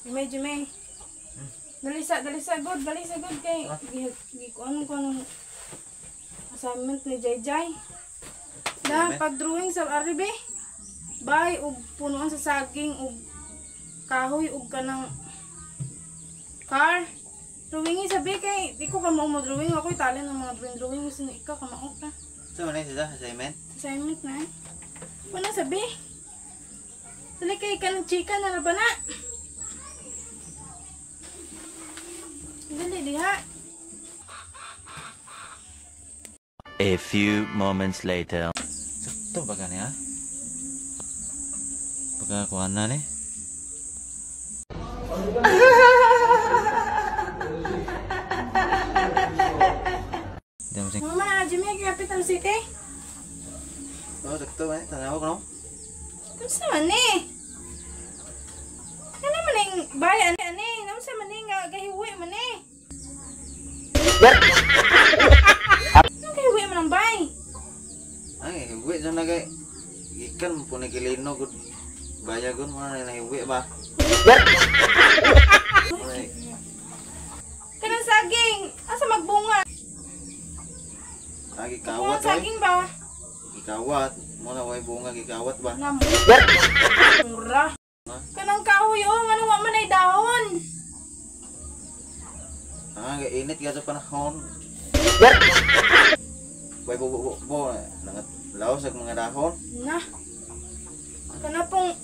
Jimay. Dalisa good kay ano assignment ni Jay. Da pag-drawing sa aribe. Bay ug punuan sa saging ug kahoy ug kanang car. Drawing sabi kay di ko ka mo drawing ako talent ng mga drawing gusto ni ikaw ka maok na. So man sa assignment? Assignment na. Wala sabi. Dali kay kanang chika na ba na? Dali diha. A few moments later. Sakto ba gani ha? Pagkakuha na ni. Mama, Jimmy, Capital City. Oh, sakto ba? Tanaw ko no? Kunsa man eh? Kana man ning bayan ani, namsa man ning gahiwi man eh. Gahiwi man ang bay. Ay, hiwi dyan na kay ikan po na kilino gud bayagon mo na hiwi ba? Kanang saging, asa magbunga? Lagi Bunga kawat saging ba? Gikawat, mo na way bunga gikawat ba? Namo. Mura. Kanang kahoy ngano wa man ay dahon. Init ka sa panahon. Way bo nangat laos sa mga dahon. Na. Kana pong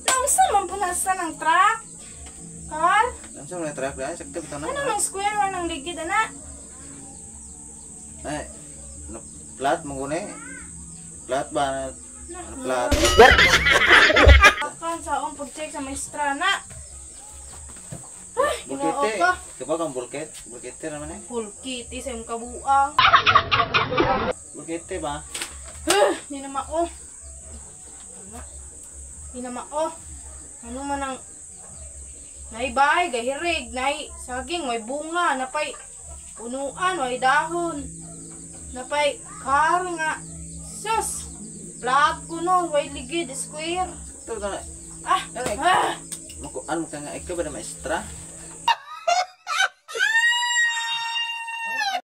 Nausa man punasa ng truck. Car? Ano sa mga truck dahil sakto bitaw na. Ano mang square man ang ligid ana? Ay, plat mo guni. Plat ba? Plat. Akan sa akong pag-check sa maestra na. Ay, ginoo Bulkete. ka. Diba kang bulket? Bulkete naman eh. Pulkiti sa iyong kabuang. Bulkete ba? Di na mao. Di na mao. Ano man ang naibay, gahirig, nay saging, may bunga, napay punuan, may dahon. Napay kar nga. Sus! Plat ko no, way ligid, square. Ito na. Ah! Ano Ah! ano ka nga ikaw ba na maestra?